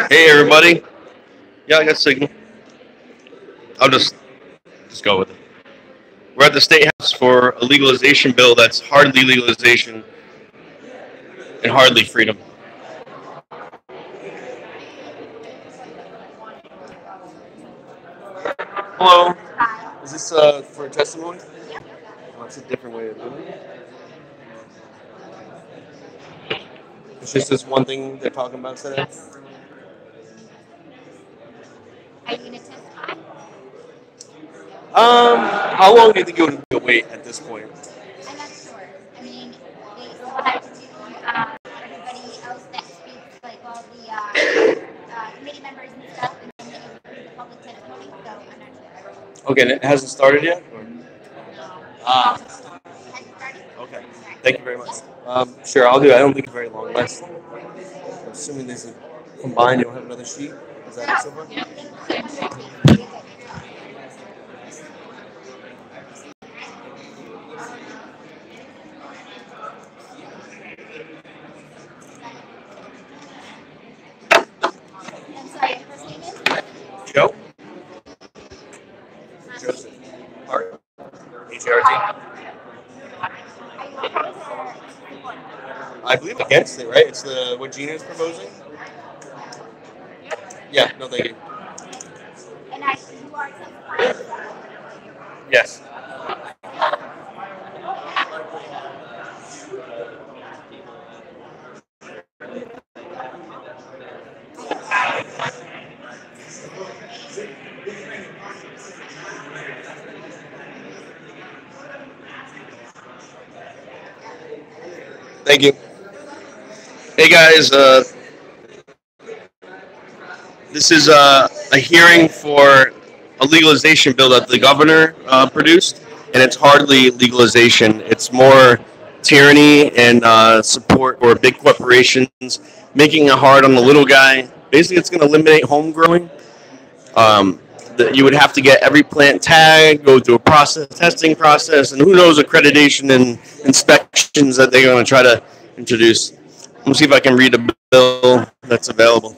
Hey everybody. Yeah, I got signal. I'll just go with it. We're at the state house for a legalization bill that's hardly legalization and hardly freedom. Hello. Is this for a testimony? Oh, that's a different way of doing it. It's just this one thing they're talking about today. How long do you think it would be a wait at this point? Okay, and it hasn't started yet? Or? Ah, okay. Thank you very much. Sure, I'll do it. I don't think it's very long. Assuming this is combined, you'll have another sheet. Is that it so far? Joe? Joseph. Hart. HRT. I believe against it, right? It's the what Gina is proposing. Yeah. No, thank you. Yes. Thank you. Hey guys, this is a hearing for a legalization bill that the governor produced, and it's hardly legalization. It's more tyranny and support for big corporations, making it hard on the little guy. Basically, it's going to eliminate home growing. Um, you would have to get every plant tagged, go through a process, testing process, and who knows accreditation and inspections that they're going to try to introduce. Let me see if I can read a bill that's available.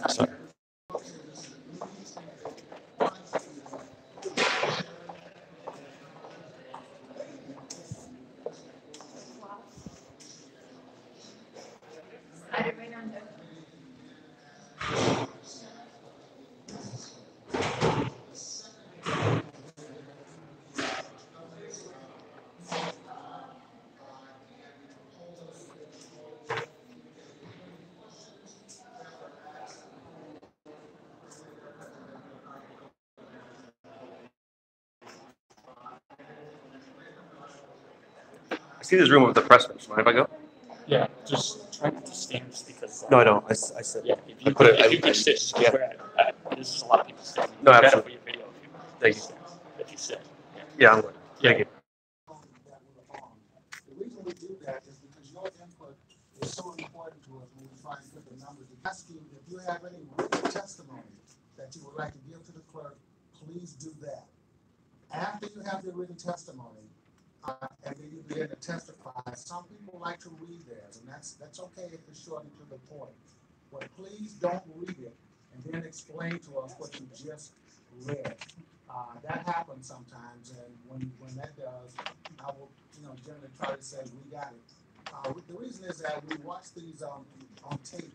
Sorry. I see this room with the press bench. Mind if I go? Yeah, just try not to stand just because. No, I don't. I said. Yeah, if I you, put it. if you can sit, just Yeah. there's just a lot of people standing. No, Better absolutely. for your video Thank you. if you sit. Yeah. Yeah, I'm good. Yeah. Thank you. The reason we do that is because your input is so important to us when we try and put the numbers. Asking if you have any written testimony that you would like to give to the clerk, please do that. After you have your written testimony, and then you begin to testify, some people like to read theirs, and that's okay if it's short and to the point. But please don't read it and then explain to us what you just read. That happens sometimes, and when that does, I will generally try to say we got it. The reason is that we watch these on tape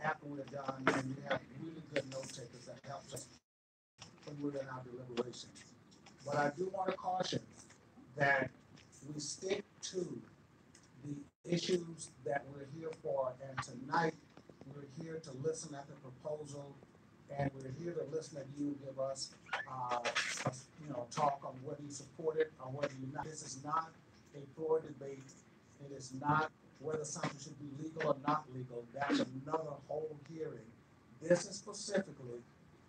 after we're done, and we have really good note takers that helps us when we're in our deliberations. But I do want to caution that we stick to the issues that we're here for, and tonight we're here to listen at the proposal, and we're here to listen at you give us, talk on whether you support it or whether you not. This is not a floor debate. It is not whether something should be legal or not legal. That's another whole hearing. This is specifically,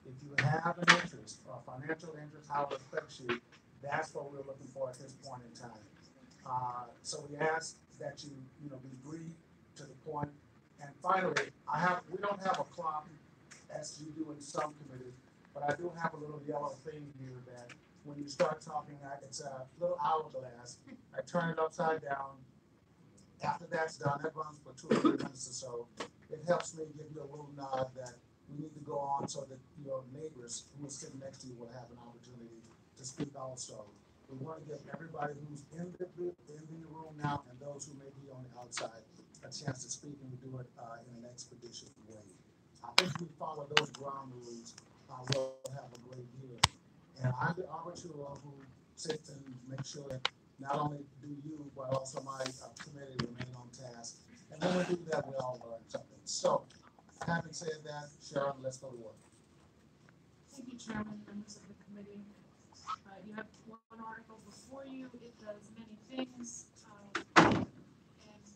if you have an interest or financial interest, how it affects you, that's what we're looking for at this point in time. So we ask that be brief to the point. And finally, we don't have a clock as you do in some committees, But I do have a little yellow thing here that when you start talking, it's a little hourglass. I turn it upside down. After that's done, that runs for 2 or 3 minutes or so. It helps me give you a little nod that we need to go on so that your neighbors who are sitting next to you will have an opportunity to speak also. We want to give everybody who's in the room now and those who may be on the outside a chance to speak, and we do it in an expeditious way. I think we follow those ground rules, we'll have a great year. And I'm the arbiter who sits and makes sure that not only do you, but also my committee remain on task. And when we do that, we all learn something. So, having said that, Sharon, let's go to work. Thank you, Chairman, members of the committee. You have one article before you. It does many things, and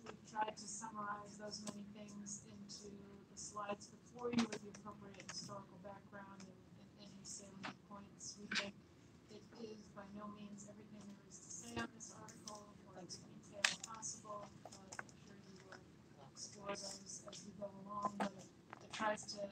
we've tried to summarize those many things into the slides before you with the appropriate historical background and any salient points. We think it is by no means everything there is to say on this article or in detail possible, but I'm sure you will explore those as we go along. But it tries to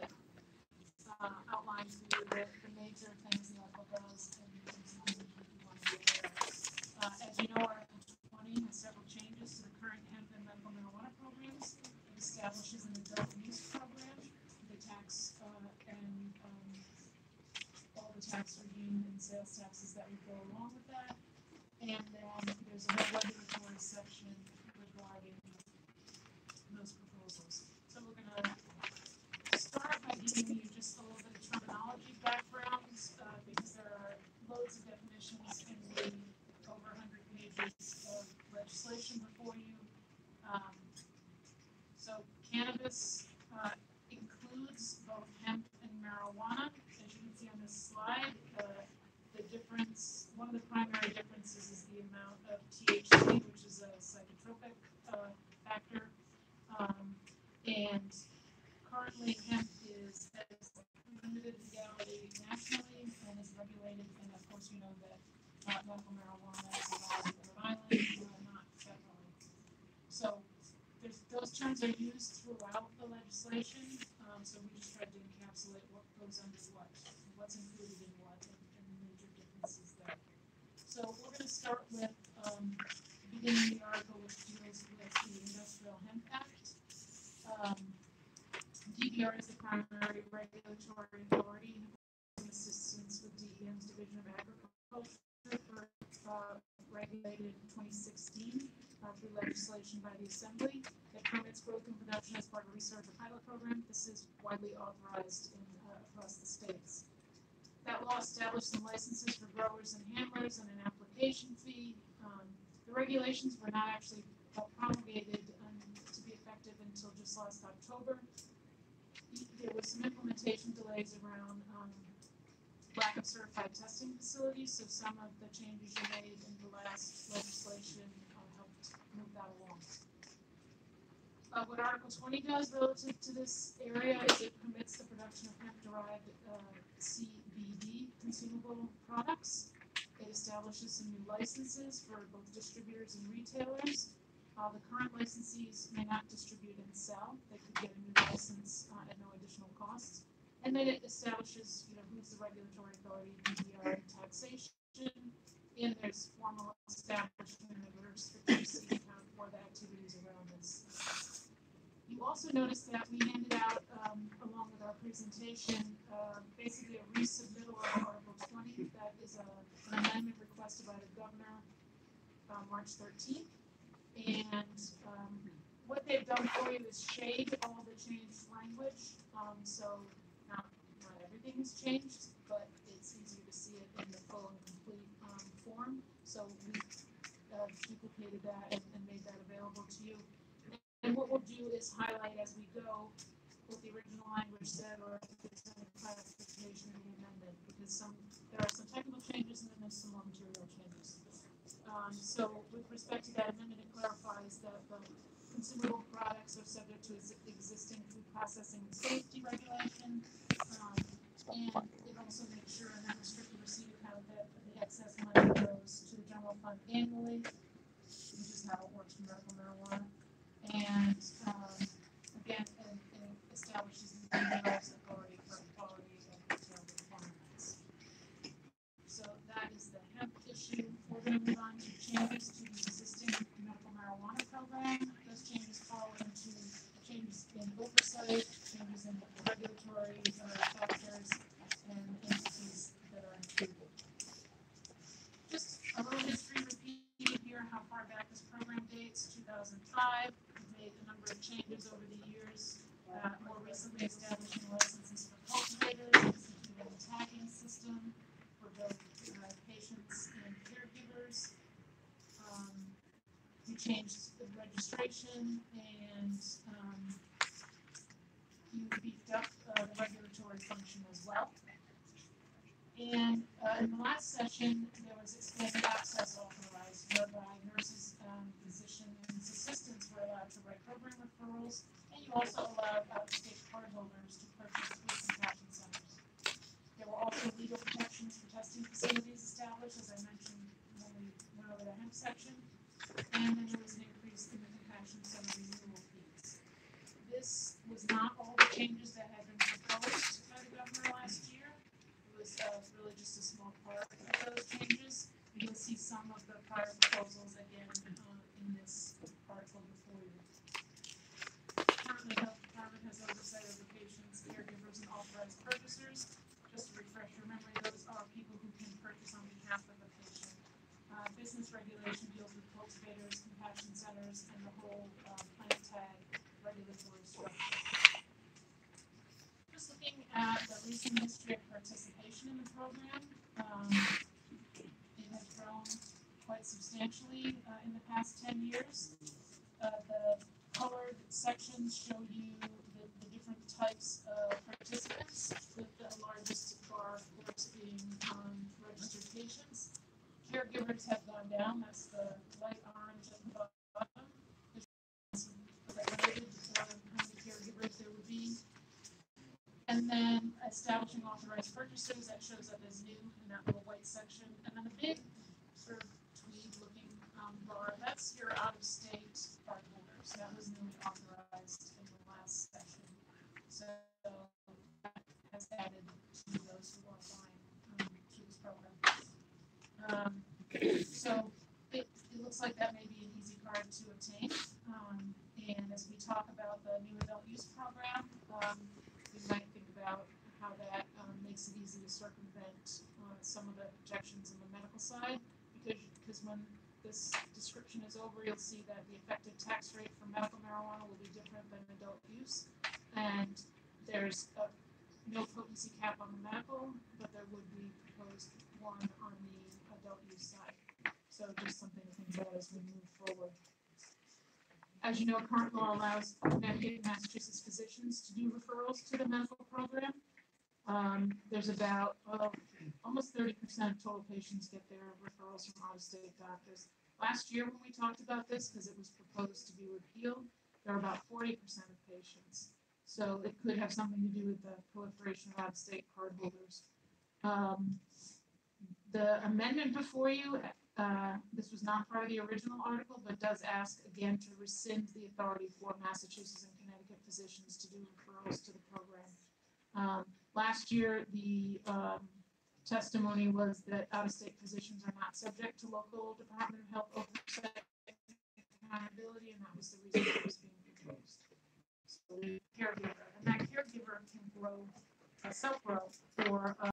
outline for you the major things the article does and some things that you want to be aware of. As you know, Article 20 has several changes to the current hemp and medical marijuana programs. It establishes an adult use program, the tax and all the tax regime and sales taxes that would go along with that. And then there's a regulatory section regarding those proposals. So we're going to start by giving you just a little bit of terminology backgrounds because there are loads of definitions in the over 100 pages of legislation before you. So cannabis includes both hemp and marijuana. As you can see on this slide, the difference, one of the primary differences is the amount of THC, which is a psychotropic factor. And currently hemp is as limited legality nationally and is regulated, and of course you know that medical marijuana is allowed in Rhode Island, not federally. So those terms are used throughout the legislation, so we just tried to encapsulate what goes under what, what's included in what, and the major differences there. So we're going to start with beginning the article which deals with the Industrial Hemp Act. DPR is the primary regulatory authority in assistance with DEM's Division of Agriculture, regulated in 2016 through legislation by the Assembly that permits growth and production as part of a research or pilot program. This is widely authorized across the states. That law established some licenses for growers and handlers and an application fee. The regulations were not actually promulgated to be effective until just last October. There was some implementation delays around lack of certified testing facilities, so some of the changes you made in the last legislation helped move that along. What Article 20 does relative to this area is it permits the production of hemp-derived CBD consumable products. It establishes some new licenses for both distributors and retailers. The current licensees may not distribute and sell. They could get a new license at no additional cost. And then it establishes, who's the regulatory authority, DDR, and taxation. And there's formal establishment of a restricted receipt account for the activities around this. You also notice that we handed out, along with our presentation, basically a resubmittal of Article 20. That is an amendment requested by the governor March 13th. And what they've done for you is shade all the changed language. So not everything has changed, but it's easier to see it in the full and complete form. So we duplicated that and made that available to you. And what we'll do is highlight as we go what the original language said, or if it's any clarification or the amendment, because there are some technical changes and then there's some more material changes. So with respect to that amendment, it clarifies that the consumable products are subject to existing food processing and safety regulation. And it also makes sure in that restricted receipt account that the excess money goes to the general fund annually, which is how it works for medical marijuana. And again, it establishes the DDR's authority for quality and retail requirements. move on to changes to the existing medical marijuana program. Those changes fall into changes in oversight, changes in regulatory factors, and entities that are included. Just a little history repeated here, how far back this program dates, 2005. We've made a number of changes over the years, more recently establishing licenses for cultivators, instituting a tagging system for both patients and caregivers. We changed the registration and you beefed up the regulatory function as well. And in the last session, there was expanded access authorized, whereby nurses, physicians, assistants were allowed to write program referrals, and you also allowed out-of-state cardholders to purchase food compassion centers. There were also legal protections for testing facilities established, as I mentioned when we went over the hemp section, and then there was an increase in the compassion center renewal fees. This was not all the changes that had been proposed by the governor last year. It was really just a small part of those changes. You'll see some of the prior proposals again in this article before you. Currently, the health department has oversight over patients, caregivers, and authorized purchasers. Just to refresh your memory, those are people who can purchase on behalf of the patient. Business regulation deals with cultivators, compassion centers, and the whole plant tag regulatory structure. Just looking at the recent history of participation in the program, it has grown quite substantially in the past 10 years. The colored sections show you the different types of participants, with the largest bar, of course, being registered patients. Caregivers have gone down, that's the light orange at the bottom. There's regulated how many caregivers there would be. And then establishing authorized purchasers, that shows up as new in that little white section. And then the big sort of tweed-looking bar, that's your out-of-state cardholders. That was newly authorized in the last section. So that has added to those who are applying to this program. So it looks like that may be an easy card to obtain. And as we talk about the new adult use program, we might think about how that makes it easy to circumvent some of the objections on the medical side, because when this description is over, you'll see that the effective tax rate for medical marijuana will be different than adult use, and there's no potency cap on the medical, but there would be proposed one on the adult use side. So just something to think about as we move forward. As you know, current law allows Connecticut and Massachusetts physicians to do referrals to the medical program. There's about almost 30% of total patients get their referrals from out-of-state doctors. Last year when we talked about this, because it was proposed to be repealed, there were about 40% of patients. So it could have something to do with the proliferation of out-of-state cardholders. The amendment before you, this was not part of the original article, but does ask again to rescind the authority for Massachusetts and Connecticut physicians to do referrals to the program. Last year, the testimony was that out-of-state physicians are not subject to local Department of Health oversight and accountability, and that was the reason it was being proposed. So, caregiver, and that caregiver can grow, self-grow for